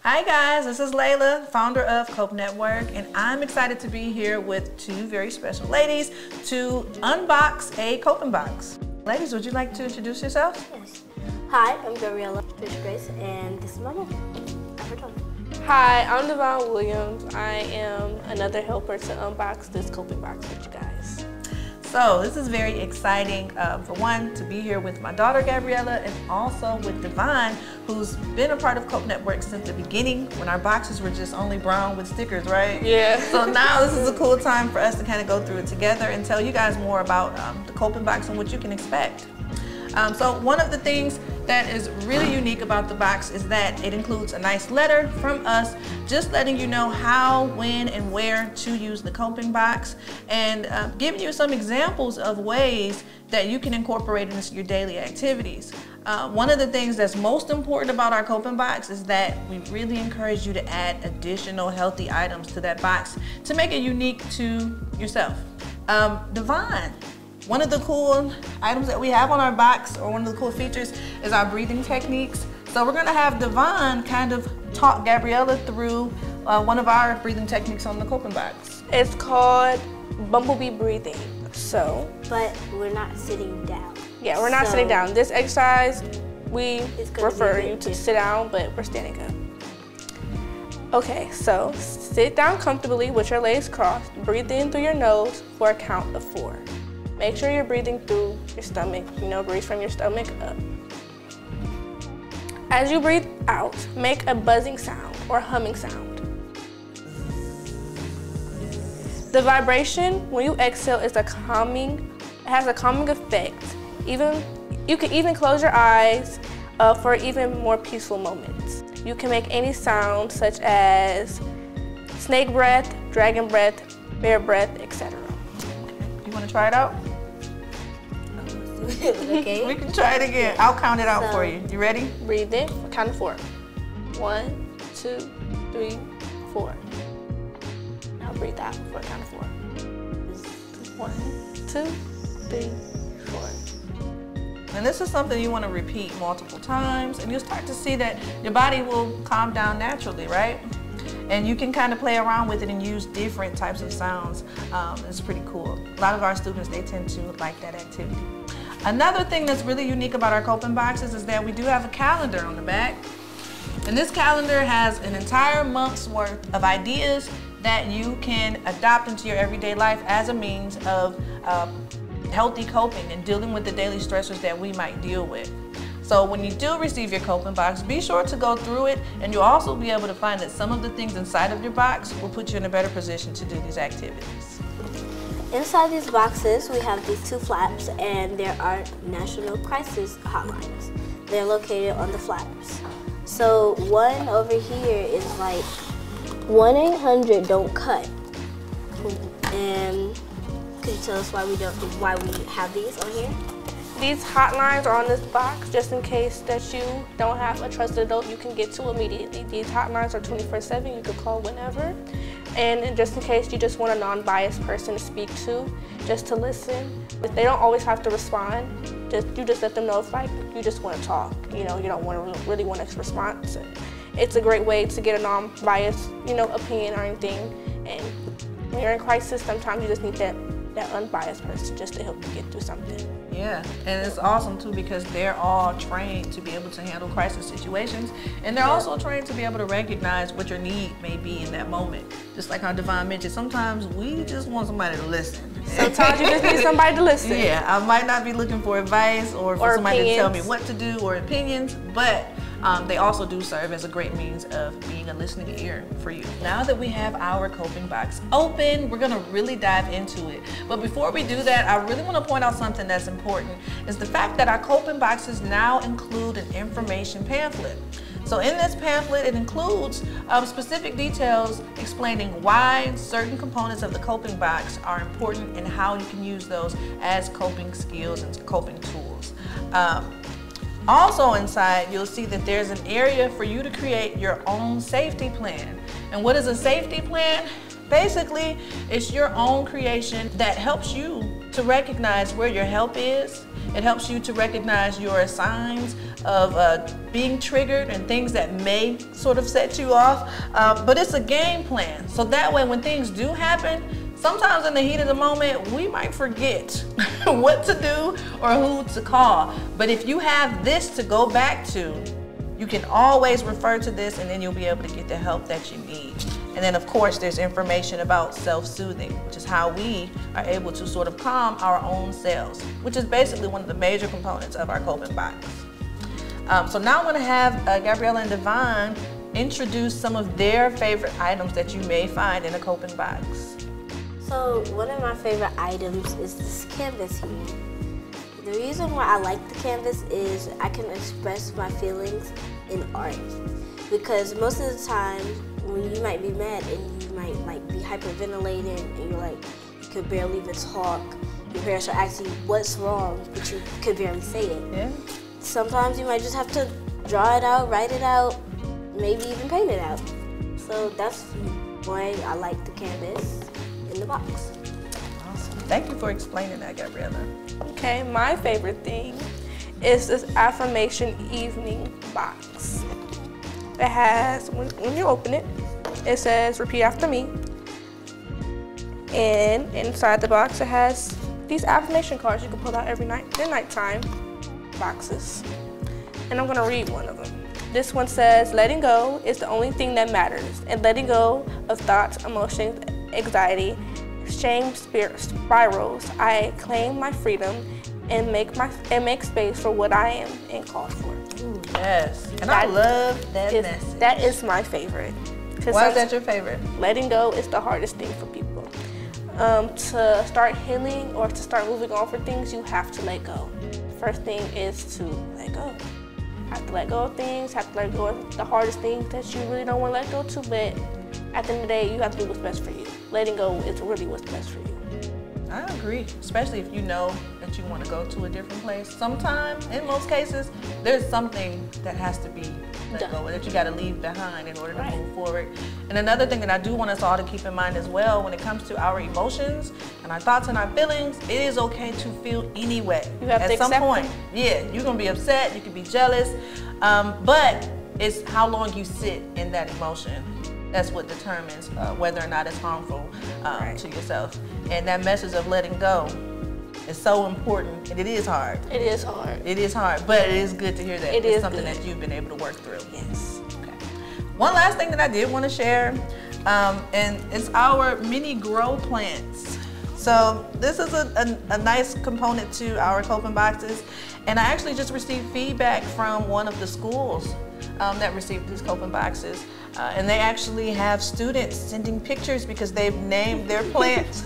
Hi guys, this is Layla, founder of Cope Network, and I'm excited to be here with two very special ladies to unbox a coping box. Ladies, would you like to introduce yourselves? Yes. Hi, I'm Gabriella Fish Grace, and this is my mom. Hi, I'm Devon Williams. I am another helper to unbox this coping box with you guys. So this is very exciting, for one, to be here with my daughter Gabriella and also with Devon, who's been a part of Cope Network since the beginning when our boxes were just only brown with stickers, right? Yeah. So now this is a cool time for us to kind of go through it together and tell you guys more about the coping box and what you can expect. So one of the things that is really unique about the box is that it includes a nice letter from us just letting you know how, when, and where to use the coping box, and giving you some examples of ways that you can incorporate it into your daily activities. One of the things that's most important about our coping box is that we really encourage you to add additional healthy items to that box to make it unique to yourself. Devon, one of the cool items that we have on our box, or one of the cool features, is our breathing techniques. So we're gonna have Devon kind of talk Gabriella through one of our breathing techniques on the coping box. It's called bumblebee breathing. So, but we're not sitting down. Yeah, we're not sitting down. This exercise, we refer you to sit down, but we're standing up. Okay, so sit down comfortably with your legs crossed. Breathe in through your nose for a count of 4. Make sure you're breathing through your stomach, breathe from your stomach up. As you breathe out, make a buzzing sound or humming sound. The vibration when you exhale is it has a calming effect. You can even close your eyes for even more peaceful moments. You can make any sound such as snake breath, dragon breath, bear breath, etc. You want to try it out? Okay. We can try it again. I'll count it out for you. You ready? Breathe in for count of 4. 1, 2, 3, 4. Now breathe out for a count of 4. 1, 2, 3, 4. And this is something you want to repeat multiple times, and you'll start to see that your body will calm down naturally, right? And you can kind of play around with it and use different types of sounds. It's pretty cool. A lot of our students, they tend to like that activity. Another thing that's really unique about our coping boxes is that we do have a calendar on the back. And this calendar has an entire month's worth of ideas that you can adopt into your everyday life as a means of healthy coping and dealing with the daily stressors that we might deal with. So when you do receive your coping box, be sure to go through it, and you'll also be able to find that some of the things inside of your box will put you in a better position to do these activities. Inside these boxes, we have these 2 flaps, and there are national crisis hotlines. They're located on the flaps. So one over here is like 1-800-DON'T-CUT. And can you tell us why we have these on here? These hotlines are on this box just in case that you don't have a trusted adult you can get to immediately. These hotlines are 24/7, you can call whenever. And just in case you just want a non-biased person to speak to, just to listen. They don't always have to respond. You just let them know if you just want to talk. You don't really want a response. It's a great way to get a non-biased opinion or anything. And when you're in crisis, sometimes you just need that unbiased person just to help you get through something. Yeah, and it's awesome too because they're all trained to be able to handle crisis situations, and they're also trained to be able to recognize what your need may be in that moment. Just like how Devon mentioned, sometimes we just want somebody to listen. Sometimes you just need somebody to listen. Yeah, I might not be looking for advice or for somebody to tell me what to do or opinions, but they also do serve as a great means of being a listening ear for you. Now that we have our coping box open, we're gonna really dive into it. But before we do that, I really wanna point out something that's important, is the fact that our coping boxes now include an information pamphlet. So in this pamphlet, it includes specific details explaining why certain components of the coping box are important and how you can use those as coping skills and coping tools. Also inside, you'll see that there's an area for you to create your own safety plan. And what is a safety plan? Basically, it's your own creation that helps you to recognize where your help is It helps you to recognize your signs of being triggered and things that may sort of set you off. But it's a game plan. So that way when things do happen, sometimes in the heat of the moment, we might forget what to do or who to call. But if you have this to go back to, you can always refer to this, and then you'll be able to get the help that you need. And then of course there's information about self-soothing, which is how we are able to sort of calm our own selves, which is basically one of the major components of our coping box. So now I'm going to have Gabriella and Devon introduce some of their favorite items that you may find in a coping box. So one of my favorite items is this canvas here. The reason why I like the canvas is I can express my feelings in art. Because most of the time, when you might be mad and you might like be hyperventilating and you're like, you could barely even talk, your parents are asking you what's wrong, but you could barely say it. Yeah. Sometimes you might just have to draw it out, write it out, maybe even paint it out. So that's why I like the canvas in the box. Awesome. Thank you for explaining that, Gabriella. Okay, my favorite thing is this affirmation evening box. It has, when you open it, it says repeat after me. And inside the box it has these affirmation cards you can pull out every night. They're nighttime boxes. And I'm gonna read one of them. This one says, letting go is the only thing that matters. And letting go of thoughts, emotions, anxiety, shame spirals, I claim my freedom and make space for what I am and call for. Ooh, yes. And I love that message. That is my favorite. Why is that your favorite? Letting go is the hardest thing for people. To start healing or to start moving on for things, you have to let go. First thing is to let go. Have to let go of things, have to let go of the hardest things that you really don't want to let go to, but at the end of the day, you have to do what's best for you. Letting go is really what's best for you. I agree, especially if you know that you want to go to a different place. Sometimes, in most cases, there's something that has to be let go, that you got to leave behind in order to move forward. And another thing that I do want us all to keep in mind as well, when it comes to our emotions and our thoughts and our feelings, it is okay to feel anyway. You have to at some accept point. them. Yeah, you're gonna be upset, you can be jealous, but it's how long you sit in that emotion. That's what determines whether or not it's harmful to yourself. And that message of letting go is so important, and it is hard. It is hard. It is hard, but it is good to hear that It it's is something good. that you've been able to work through. Yes. Okay. One last thing that I did want to share, and it's our mini grow plants. So this is a nice component to our coping boxes, and I actually just received feedback from one of the schools that received these coping boxes. And they actually have students sending pictures because they've named their plants.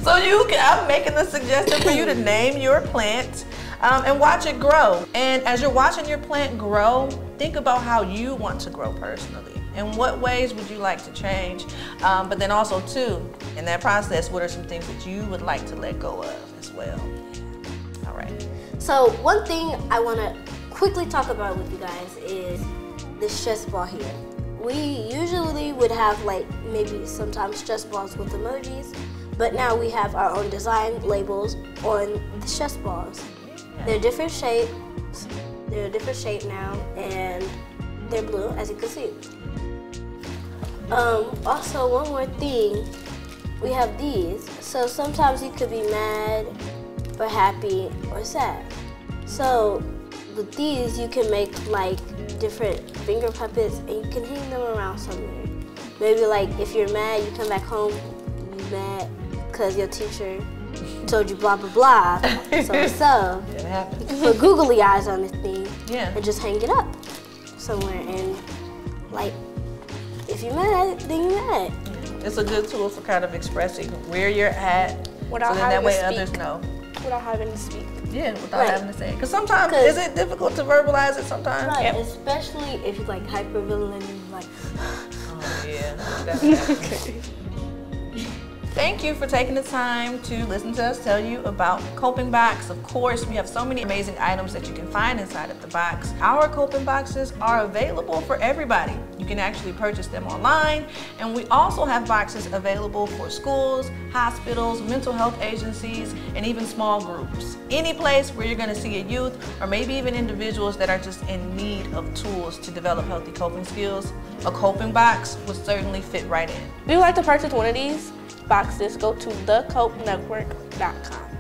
So I'm making the suggestion for you to name your plant and watch it grow. And as you're watching your plant grow, think about how you want to grow personally. In what ways would you like to change? But then also too, in that process, what are some things that you would like to let go of as well? All right. So one thing I want to quickly talk about with you guys is this stress ball here. We usually would have like maybe sometimes stress balls with emojis, but now we have our own design labels on the stress balls. They're different shapes. They're a different shape now, and they're blue, as you can see. Also, one more thing, we have these. So sometimes you could be mad, or happy, or sad. So with these, you can make like different finger puppets, and you can hang them around somewhere. Maybe like if you're mad, you come back home, you're mad because your teacher told you blah blah blah. So It happens. you put googly eyes on this thing, Yeah. and just hang it up somewhere. And like, if you're mad, then you're mad. It's a good tool for kind of expressing where you're at, Without so then that having way to others speak. know. Without having to speak. Yeah, without Right. having to say it. Because sometimes, 'Cause- is it difficult to verbalize it sometimes? Right, Yep. especially if you're like hyperventilating, like. Oh yeah, that happens. Thank you for taking the time to listen to us tell you about coping box. Of course, we have so many amazing items that you can find inside of the box. Our coping boxes are available for everybody. You can actually purchase them online, and we also have boxes available for schools, hospitals, mental health agencies, and even small groups. Any place where you're going to see a youth or maybe even individuals that are just in need of tools to develop healthy coping skills, a coping box would certainly fit right in. If you would like to purchase one of these boxes, go to thecopenetwork.com.